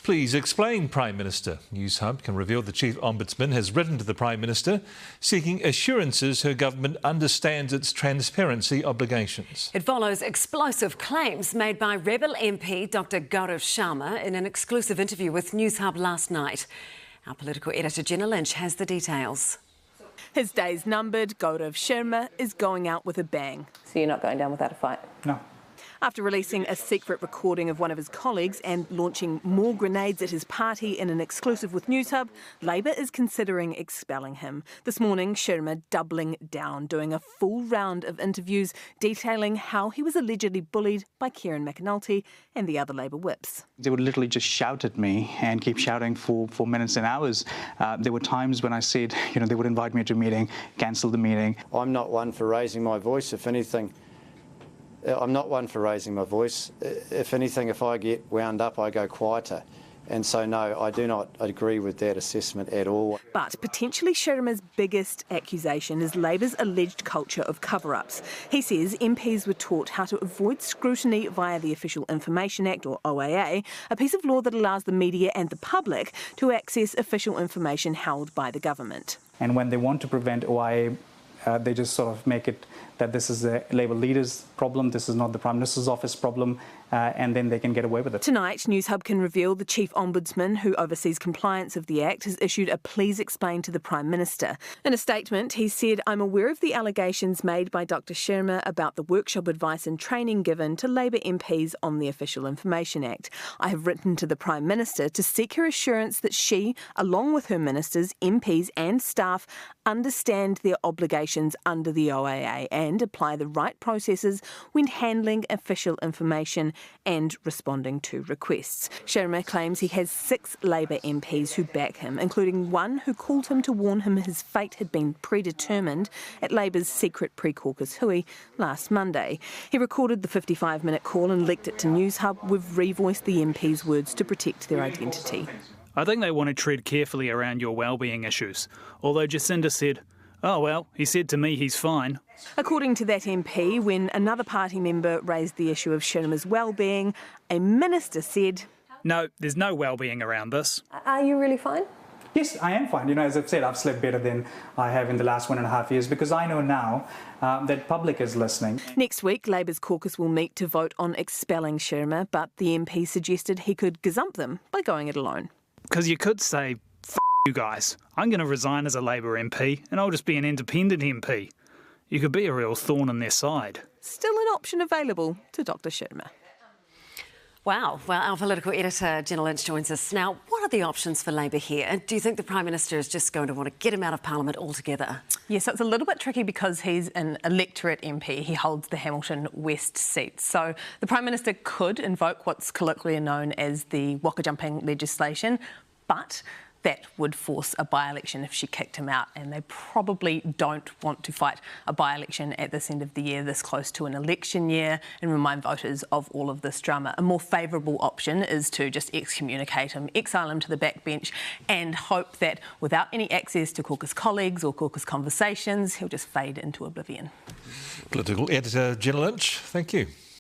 Please explain, Prime Minister. Newshub can reveal the Chief Ombudsman has written to the Prime Minister seeking assurances her government understands its transparency obligations. It follows explosive claims made by Rebel MP Dr Gaurav Sharma in an exclusive interview with Newshub last night. Our political editor Jenna Lynch has the details. His day's numbered, Gaurav Sharma is going out with a bang. So you're not going down without a fight? No. After releasing a secret recording of one of his colleagues and launching more grenades at his party in an exclusive with Newshub, Labour is considering expelling him. This morning, Sharma doubling down, doing a full round of interviews detailing how he was allegedly bullied by Kieran McAnulty and the other Labour whips. They would literally just shout at me and keep shouting for minutes and hours. There were times when I said, they would invite me to a meeting, cancel the meeting. I'm not one for raising my voice. If anything, I'm not one for raising my voice. If anything, if I get wound up, I go quieter. And so, no, I do not agree with that assessment at all. But potentially Sharma's biggest accusation is Labour's alleged culture of cover-ups. He says MPs were taught how to avoid scrutiny via the Official Information Act, or OAA, a piece of law that allows the media and the public to access official information held by the government. And when they want to prevent OIA, they just sort of make it that this is the Labour leader's problem, this is not the Prime Minister's office problem, and then they can get away with it. Tonight, Newshub can reveal the Chief Ombudsman, who oversees compliance of the Act, has issued a please explain to the Prime Minister. In a statement, he said, "I'm aware of the allegations made by Dr Sharma about the workshop advice and training given to Labour MPs on the Official Information Act. I have written to the Prime Minister to seek her assurance that she, along with her ministers, MPs and staff, understand their obligations under the OAA and apply the right processes when handling official information and responding to requests." Sharma claims he has 6 Labour MPs who back him, including one who called him to warn him his fate had been predetermined at Labour's secret pre-caucus hui last Monday. He recorded the 55-minute call and leaked it to Newshub. We've revoiced the MPs' words to protect their identity. I think they want to tread carefully around your wellbeing issues, although Jacinda said, "Oh well, he said to me he's fine." According to that MP, when another party member raised the issue of Sharma's wellbeing, a minister said, "No, there's no wellbeing around this." Are you really fine? Yes, I am fine. As I've said, I've slept better than I have in the last 1.5 years because I know now that public is listening. Next week, Labour's caucus will meet to vote on expelling Sharma, but the MP suggested he could gazump them by going it alone. Because you could say, "F you guys, I'm going to resign as a Labour MP and I'll just be an independent MP." You could be a real thorn in their side. Still an option available to Dr Sharma. Wow. Well, our political editor Jenna Lynch joins us now. What are the options for Labour here? Do you think the Prime Minister is just going to want to get him out of Parliament altogether? Yes, so it's a little bit tricky because he's an electorate MP. He holds the Hamilton West seat. So the Prime Minister could invoke what's colloquially known as the waka jumping legislation, but that would force a by-election if she kicked him out, and they probably don't want to fight a by-election at this end of the year, this close to an election year, and remind voters of all of this drama. A more favourable option is to just excommunicate him, exile him to the backbench, and hope that without any access to caucus colleagues or caucus conversations, he'll just fade into oblivion. Political editor Jenna Lynch, thank you.